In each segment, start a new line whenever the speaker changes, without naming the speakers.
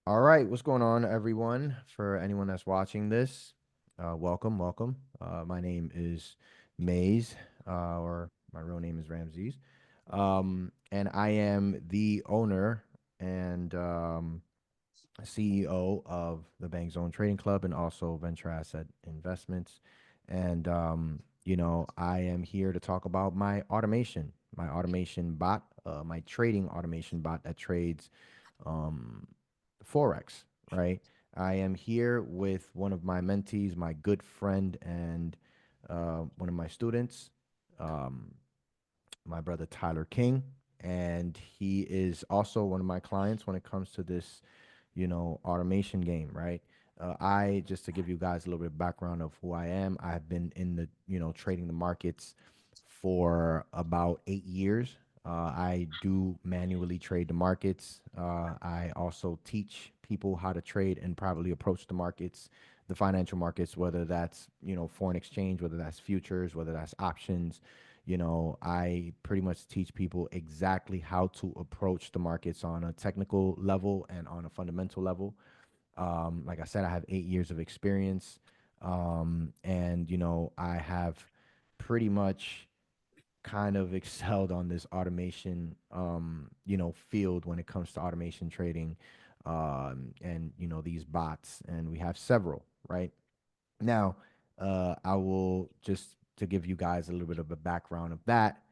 All right, what's going on, everyone? For anyone that's watching this, welcome, welcome. My name is Maze, or my real name is Ramses, and I am the owner and CEO of the Bank Zone Trading Club and also Venture Asset Investments. And I am here to talk about my automation bot, my trading automation bot that trades um, Forex, right? I am here with one of my mentees, my good friend, and one of my students, um, my brother Tyler King. And he is also one of my clients when it comes to this, automation game, right? Just to give you guys a little bit of background of who I am, I've been in the, trading the markets for about 8 years. I do manually trade the markets. I also teach people how to trade and privately approach the markets, the financial markets, whether that's, foreign exchange, whether that's futures, whether that's options. I pretty much teach people exactly how to approach the markets on a technical level and on a fundamental level. Like I said, I have 8 years of experience. And, I have pretty much kind of excelled on this automation, field when it comes to automation trading, and, these bots. And we have several, right? Now, I will just to give you guys a little bit of a background of that.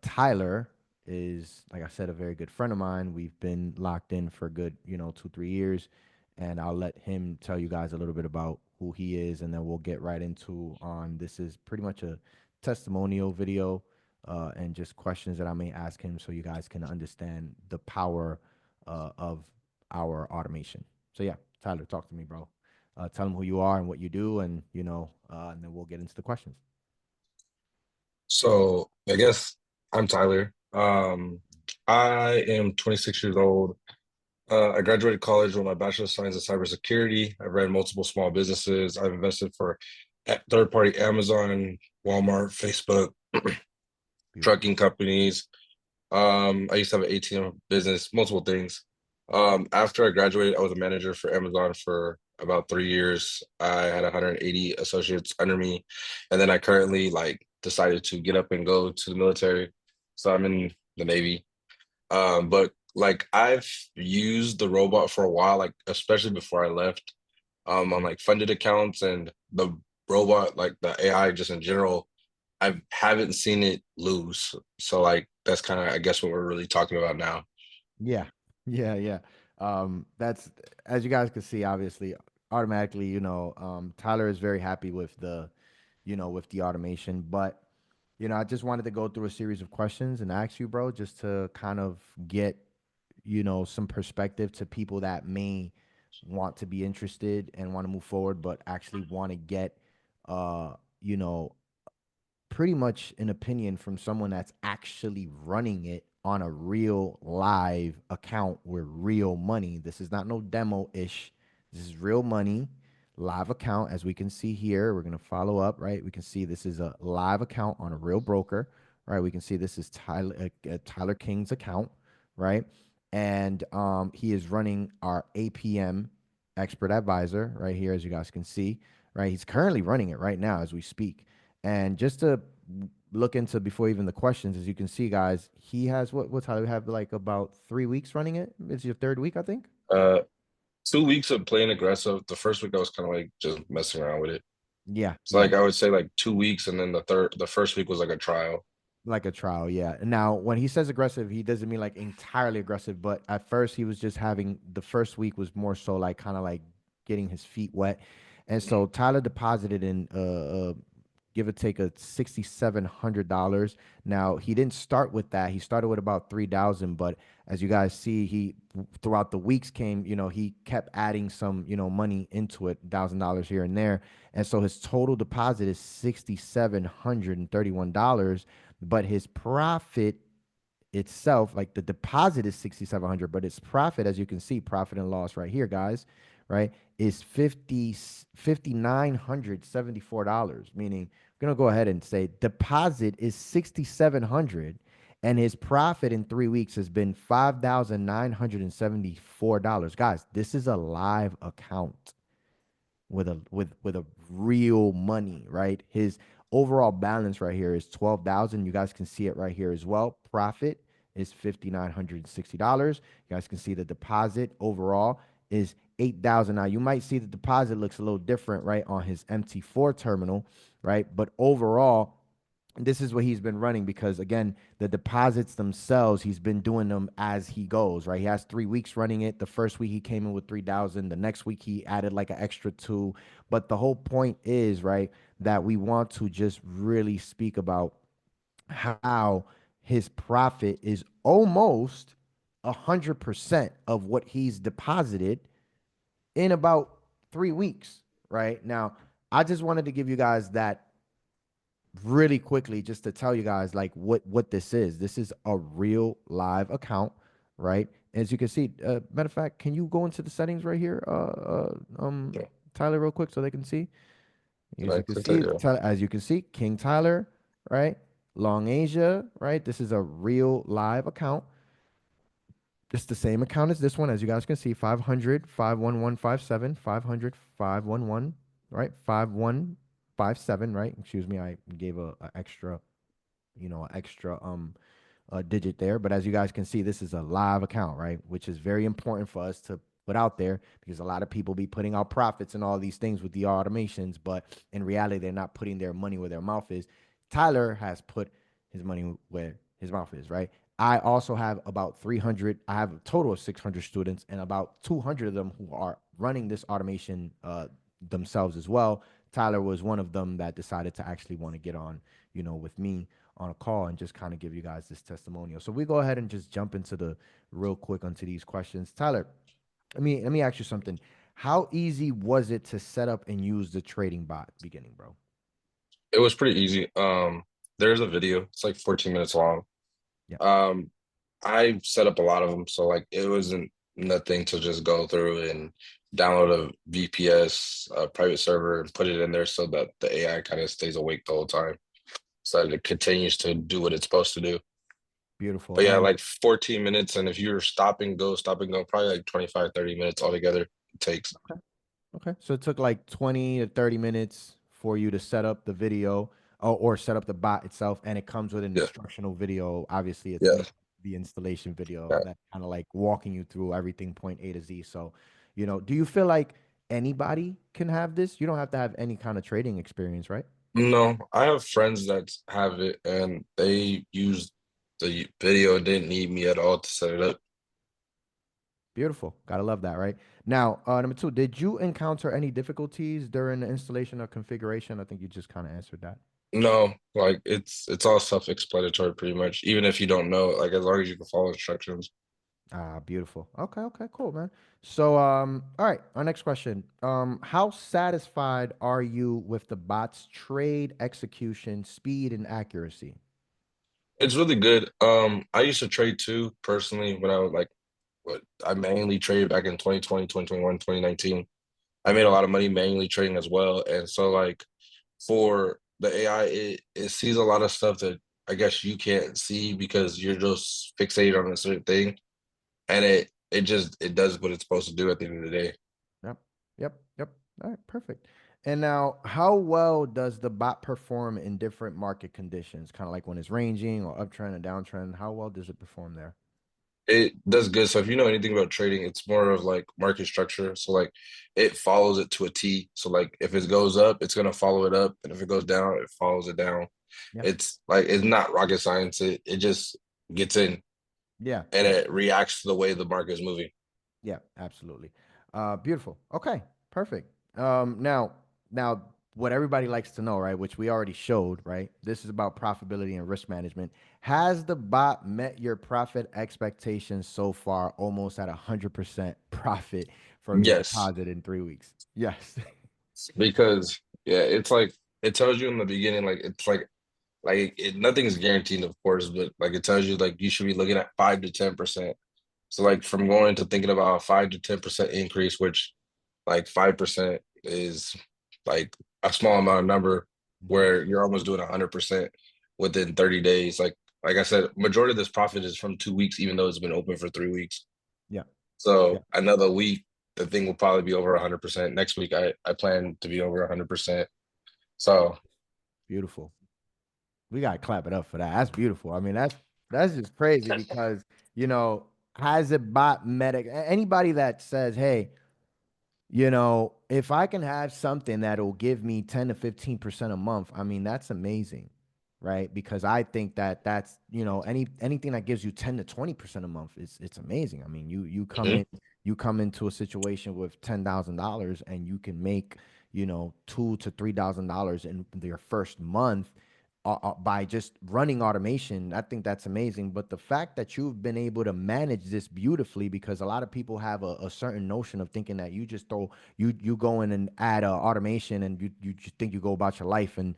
Tyler is, like I said, a very good friend of mine. We've been locked in for a good, 2, 3 years, and I'll let him tell you guys a little bit about who he is, and then we'll get right into on. This is pretty much a testimonial video, and just questions that I may ask him, so you guys can understand the power of our automation. So yeah, Tyler, talk to me, bro. Tell them who you are and what you do, and and then we'll get into the questions.
So I guess I'm Tyler. I am 26 years old. I graduated college with my Bachelor of Science in Cybersecurity. I've ran multiple small businesses. I've invested for third-party Amazon, Walmart, Facebook,
Beautiful.
trucking companies. I used to have an ATM business, multiple things. After I graduated, I was a manager for Amazon for about 3 years. I had 180 associates under me, and then I currently decided to get up and go to the military. So I'm in the Navy. But I've used the robot for a while, like especially before I left, on like funded accounts and the robot, like the AI just in general. I haven't seen it lose. So that's kind of I guess what we're really talking about now.
Yeah, yeah, yeah. That's as you guys can see, obviously, automatically, Tyler is very happy with with the automation. But I just wanted to go through a series of questions and ask you, bro, just to kind of get some perspective to people that may want to be interested and want to move forward, but actually want to get, uh, you know, pretty much an opinion from someone that's actually running it on a real live account with real money. This is not no demo ish. This is real money, live account. As we can see here, we're going to follow up, right? We can see this is a live account on a real broker, right? We can see this is Tyler King's account, right? And he is running our APM expert advisor right here, as you guys can see, right? He's currently running it right now as we speak. And just to look into before even the questions, as you can see, guys, he has what's how we have like about 3 weeks running it. It's your third week, I think.
Uh, 2 weeks of playing aggressive. The first week I was kind of like just messing around with it.
Yeah,
So
yeah,
I would say like 2 weeks, and then the first week was like a trial.
like a trial. Yeah. And now, when he says aggressive, he doesn't mean like entirely aggressive. But at first, he was just having the first week was more so like kind of like getting his feet wet. And so Tyler deposited in give or take a $6,700. Now he didn't start with that. He started with about 3,000, but as you guys see, he throughout the weeks came, he kept adding some, money into it, $1,000 here and there, and so his total deposit is $6,731. But his profit itself, like the deposit is 6,700, but its profit, as you can see, profit and loss right here, guys, right, is $5,974. Meaning, I'm gonna go ahead and say deposit is 6,700, And his profit in 3 weeks has been $5,974. Guys, this is a live account with a real money, right? His overall balance right here is 12,000. You guys can see it right here as well. Profit is $5,960. You guys can see the deposit overall is 8,000. Now you might see the deposit looks a little different, right, on his MT4 terminal, right? But overall, this is what he's been running because again, the deposits themselves, he's been doing them as he goes, right? He has 3 weeks running it. The first week he came in with 3,000. The next week he added like an extra two. But the whole point is, right, that we want to just really speak about how his profit is almost 100% of what he's deposited in about 3 weeks, right? Now, I just wanted to give you guys that really quickly just to tell you guys like what this is. This is a real live account, right? As you can see, matter of fact, can you go into the settings right here,
Yeah.
Tyler, real quick, so they can see?
And
As
I
you can
clicked that,
see,
yeah.
As you can see, King Tyler, right? Long Asia, right? This is a real live account. It's the same account as this one, as you guys can see, 500 51157 500 511, right? 5157, right? Excuse me, I gave a extra, extra digit there. But as you guys can see, this is a live account, right? Which is very important for us to put out there because a lot of people be putting out profits and all these things with the automations, but in reality, they're not putting their money where their mouth is. Tyler has put his money where his mouth is, right? I also have about 300, I have a total of 600 students, and about 200 of them who are running this automation themselves as well. Tyler was one of them that decided to actually want to get on, with me on a call and just kind of give you guys this testimonial. So we go ahead and just jump into the real quick onto these questions. Tyler, let me ask you something. How easy was it to set up and use the trading bot beginning, bro?
It was pretty easy. There's a video. It's like 14 minutes long.
Yeah,
Um, I set up a lot of them, so like it wasn't nothing to just go through and download a VPS, private server, and put it in there so that the AI kind of stays awake the whole time, so that it continues to do what it's supposed to do.
beautiful.
But yeah,
And
like 14 minutes, and if you're stop and go, probably like 25, 30 minutes altogether it takes.
okay, okay. So it took like 20 to 30 minutes for you to set up the video or set up the bot itself, and it comes with an
Yeah,
instructional video. Obviously, it's
yeah.
not the installation video
Yeah.
that kind of like walking you through everything point A to Z. So, do you feel like anybody can have this? You don't have to have any kind of trading experience, right?
No, I have friends that have it, and they use the video and didn't need me at all to set it up.
Beautiful. Gotta love that, right? Now, number two, did you encounter any difficulties during the installation or configuration? I think you just kind of answered that.
No, like it's all self-explanatory pretty much. Even if you don't know, like as long as you can follow instructions.
Ah, beautiful. Okay, okay, cool, man. So, all right, our next question. How satisfied are you with the bot's trade execution, speed, and accuracy?
It's really good. I used to trade too personally when I was like what I mainly traded back in 2020, 2021, 2019. I made a
Okay.
lot of money manually trading as well. And so like for the AI, it sees a lot of stuff that I guess you can't see because you're just fixated on a certain thing. And it does what it's supposed to do at the end of the day.
Yep. Yep. Yep. All right, perfect. And now, how well does the bot perform in different market conditions? Kind of like when it's ranging or uptrend and downtrend. How well does it perform there?
It does good. So if you know anything about trading, it's more of like market structure. So like it follows it to a T. So like if it goes up, it's gonna follow it up, and if it goes down, it follows it down.
Yeah.
It's like it's not rocket science. It just gets in
Yeah.
and
Yeah.
it reacts to the way the market is moving.
Yeah, absolutely. Beautiful. Okay, perfect. Now, what everybody likes to know, right? Which we already showed, right? This is about profitability and risk management. Has the bot met your profit expectations so far? Almost at 100% profit from your
Yes,
deposit in 3 weeks. Yes.
because yeah, it's like it tells you in the beginning, like it's like nothing's guaranteed, of course, but like it tells you like you should be looking at 5 to 10%. So like from going to thinking about a 5 to 10% increase, which like 5% is like a small amount of number
Mhm.
where you're almost doing 100% within 30 days. Like like I said, majority of this profit is from 2 weeks, even though it's been open for 3 weeks.
Yeah. Yeah.
So another week, the thing will probably be over 100%. Next week, I plan to be over 100%. So
Beautiful. We gotta clap it up for that. That's beautiful. I mean, that's just crazy because you know, has it bot medic anybody that says, hey, if I can have something that'll give me 10 to 15% a month, I mean, that's amazing, right? Because I think that that's, anything that gives you 10 to 20% a month, it's amazing. I mean,
mhm,
you come into a situation with $10,000 and you can make, $2,000 to $3,000 in your first month by just running automation. I think that's amazing. But the fact that you've been able to manage this beautifully, because a lot of people have a certain notion of thinking that you just throw you go in and add automation and you just think you go about your life and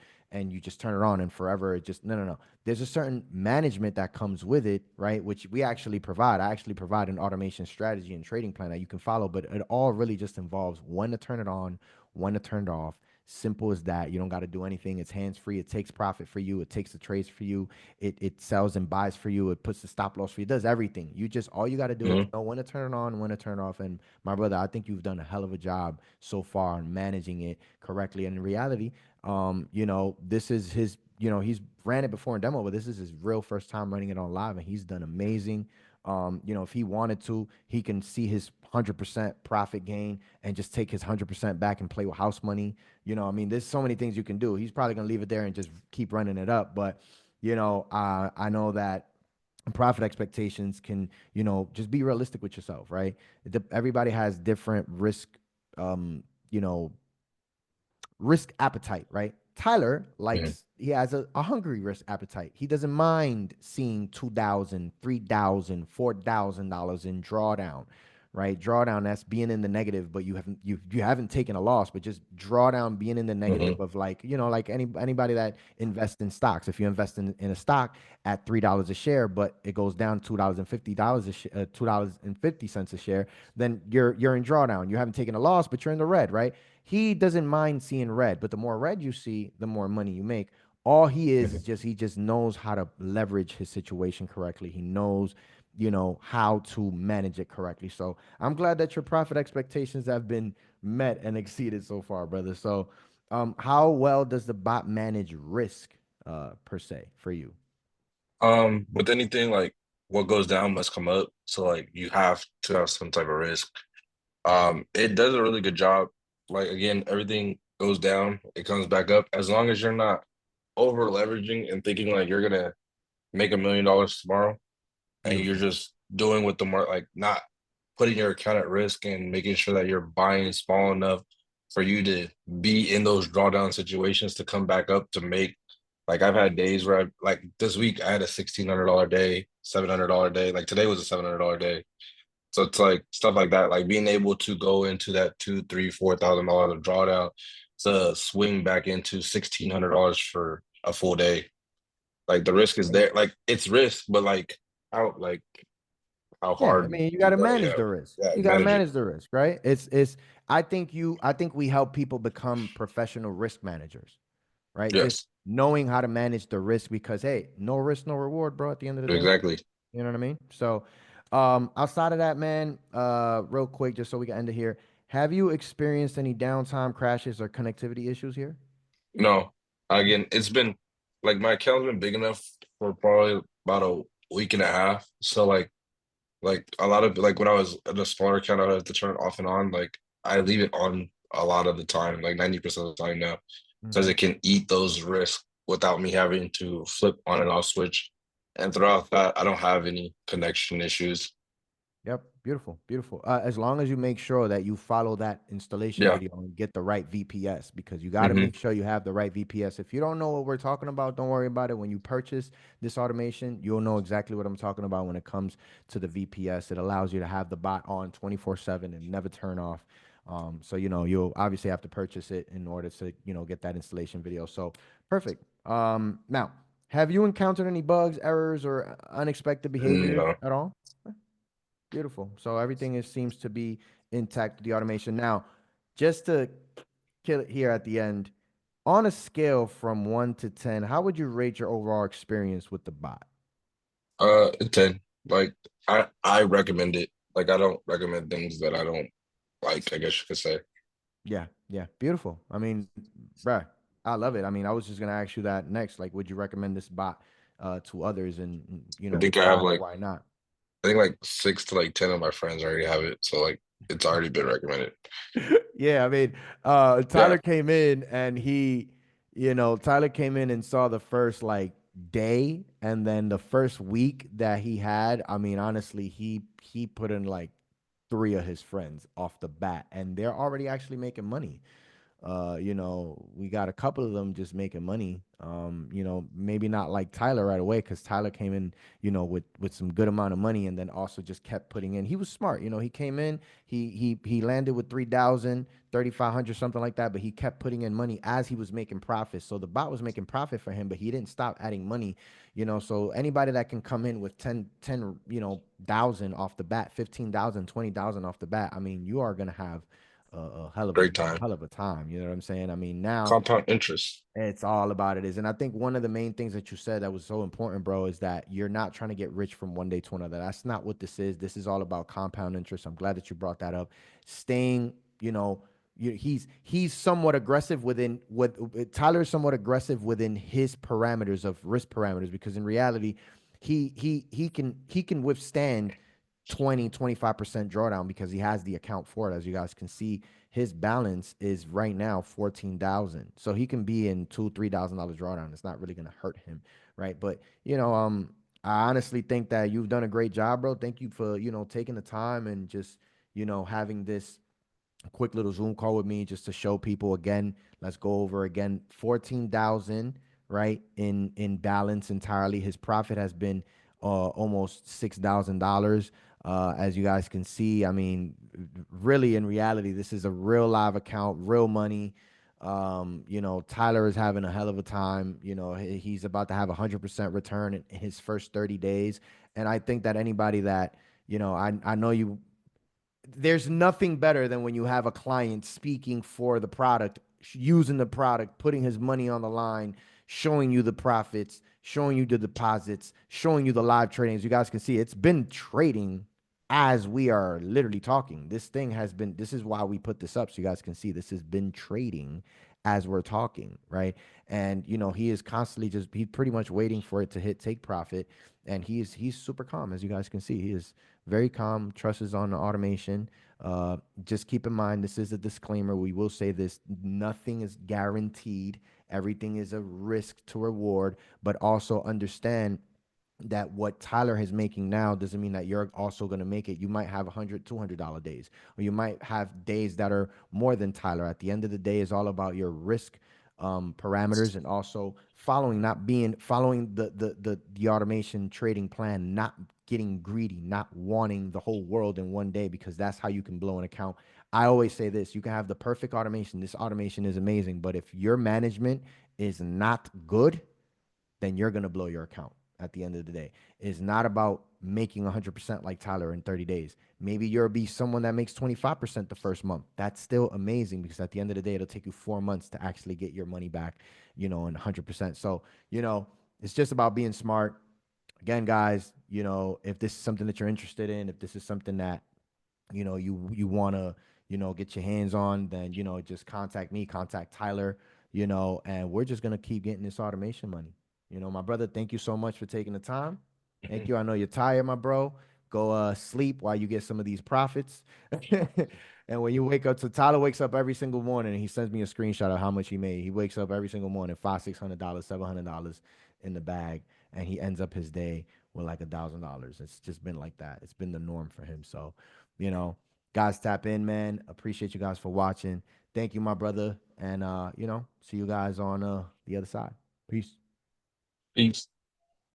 you just turn it on and forever it just no. There's a certain management that comes with it, right? Which we actually provide. I actually provide an automation strategy and trading plan that you can follow, but it all really just involves when to turn it on, when to turn it off. Simple as that. You don't got to do anything. It's hands free. It takes profit for you. It takes the trades for you. It sells and buys for you. It puts the stop loss for you. It does everything. All you got to do is
mhm.
know when to turn it on, when to turn it off. And my brother, I think you've done a hell of a job so far on managing it correctly. And in reality, this is his. He's ran it before in demo, but this is his real first time running it on live, and he's done amazing. If he wanted to, he can see his 100% profit gain and just take his 100% back and play with house money. I mean, there's so many things you can do. He's probably gonna leave it there and just keep running it up. But I know that profit expectations can, just be realistic with yourself, right? Everybody has different um, you know, risk appetite, right? Tyler
Mhm,
he has a hungry risk appetite. He doesn't mind seeing 2,000, 3,000, $4,000 in drawdown, right? Drawdown, that's being in the negative, but you haven't taken a loss, but just drawdown being in the negative
mhm,
of like anybody that invests in stocks. If you invest in a stock at $3 a share, but it goes down $2.50 $2.50 a share, then you're in drawdown. You haven't taken a loss, but you're in the red, right? He doesn't mind seeing red, but the more red you see, the more money you make. All he is
mhm.
just he just knows how to leverage his situation correctly. He knows, how to manage it correctly. So I'm glad that your profit expectations have been met and exceeded so far, brother. So, how well does the bot manage risk, per se, for you?
With anything like what goes down must come up. So like you have to have some type of risk. It does a really good job. Like again, everything goes down, it comes back up. As long as you're not over leveraging and thinking like you're gonna make $1 million tomorrow, and you're
Beautiful.
just doing what the market, like not putting your account at risk and making sure that you're buying small enough for you to be in those drawdown situations to come back up to make. Like I've had days where like this week I had a $1,600 day, $700 day. Like today was a $700 day. So it's like stuff like that, like being able to go into that two, three, $4,000 of drawdown to swing back into $1,600 for a full day. Like the risk is there. Like it's risk, but like how
Yeah, I
hard
mean, you got
you
to
gotta,
manage
yeah,
the risk.
yeah,
You got to
manage it.
manage the risk, right? I think we help people become professional risk managers, right? Just
Yes,
knowing how to manage the risk because hey, no risk, no reward, bro, at the end of the day.
exactly.
You know what I mean? So, outside of that, man, real quick, just so we can end it here, have you experienced any downtime crashes or connectivity issues here?
No, again, it's been like my account's been big enough for probably about a week and a half. So like a lot of like when I was at a smaller account, I had to turn it off and on. Like I leave it on a lot of the time, like 90% of the time now, because
Mhm.
it can eat those risks without me having to flip on and off switch. And throughout that, I don't have any connection issues.
Yep, beautiful, beautiful. As long as you make sure that you follow that installation
Yeah.
video and get the right VPS, because you got to
Hmm.
make sure you have the right VPS. If you don't know what we're talking about, don't worry about it. When you purchase this automation, you'll know exactly what I'm talking about when it comes to the VPS. It allows you to have the bot on 24/7 and never turn off. So you'll obviously have to purchase it in order to get that installation video. So perfect. Now, have you encountered any bugs, errors, or unexpected behaviors
No.
at all? Beautiful. So everything seems to be intact with the automation. Now, just to kill it here at the end, on a scale from 1 to 10, how would you rate your overall experience with the bot?
A 10. Like I recommend it. Like I don't recommend things that I don't like, I guess you could say.
Yeah, yeah, beautiful. I mean, bruh, I love it. I mean, I was just gonna ask you that next. Like, would you recommend this bot to others, and
I think I have
why or
like
why not?
I think like 6 to like 10 of my friends already have it. So like it's already been recommended.
Yeah, I mean,
Yeah,
Tyler came in and Tyler came in and saw the first like day, and then the first week that he had. I mean, honestly, he put in like three of his friends off the bat, and they're already actually making money. We got a couple of them just making money. Maybe not like Tyler right away because Tyler came in, with some good amount of money and then also just kept putting in. He was smart. He came in, he landed with 3,000, 3,500, something like that, but he kept putting in money as he was making profits. So the bot was making profit for him, but he didn't stop adding money. So anybody that can come in with 10, thousand off the bat, 15,000, 20,000 off the bat, I mean, you are gonna have a hell of a
great time.
hell of a time. You know what I'm saying? I mean, now
Compound interest.
it's all about it is, and I think one of the main things that you said that was so important, bro, is that you're not trying to get rich from one day to another. That's not what this is. This is all about compound interest. I'm glad that you brought that up. Staying, he's somewhat aggressive within what Tyler is somewhat aggressive within his parameters of risk parameters because in reality, he can withstand 20-25% drawdown because he has the account for it. As you guys can see, his balance is right now 14,000. So he can be in $2,000-$3,000 drawdown. It's not really gonna hurt him, right? But I honestly think that you've done a great job, bro. Thank you for taking the time and just having this a quick little Zoom call with me just to show people again. Let's go over again 14,000 right in balance entirely. His profit has been almost $6,000. As you guys can see, I mean, really in reality, this is a real live account, real money. Tyler is having a hell of a time. He's about to have 100% return in his first 30 days. And I think that anybody that, I know there's nothing better than when you have a client speaking for the product, using the product, putting his money on the line, showing you the profits, showing you the deposits, showing you the live trading. As you guys can see, it's been trading as we are literally talking. This is why we put this up so you guys can see this has been trading as we're talking, right? And he is constantly he's pretty much waiting for it to hit take profit. And he's super calm, as you guys can see. He is very calm, trusts on the automation. Just keep in mind, this is a disclaimer. We will say this: nothing is guaranteed. Everything is a risk to reward, but also understand that what Tyler is making now doesn't mean that you're also going to make it. You might have $100, $200 days, or you might have days that are more than Tyler. At the end of the day, it's all about your risk parameters and also following the automation trading plan, not getting greedy, not wanting the whole world in one day because that's how you can blow an account. I always say this: you can have the perfect automation. This automation is amazing, but if your management is not good, then you're going to blow your account at the end of the day. It's not about making 100% like Tyler in 30 days. Maybe you'll be someone that makes 25% the first month. That's still amazing because at the end of the day, it'll take you 4 months to actually get your money back, and 100%. So, it's just about being smart. Again, guys, if this is something that you're interested in, if this is something that you want to get your hands on, then just contact me, contact Tyler, and we're just going to keep getting this automation money. My brother, thank you so much for taking the time. Thank
Mhm.
you. I know you're tired, my bro. Go sleep while you get some of these profits. And when you wake up, so Tyler wakes up every single morning and he sends me a screenshot of how much he made. He wakes up every single morning, $500, $600, $700 in the bag, and he ends up his day with like $1,000. It's just been like that. It's been the norm for him. So you know, guys, tap in, man. Appreciate you guys for watching. Thank you, my brother. And see you guys on the other side. Peace.
Peace.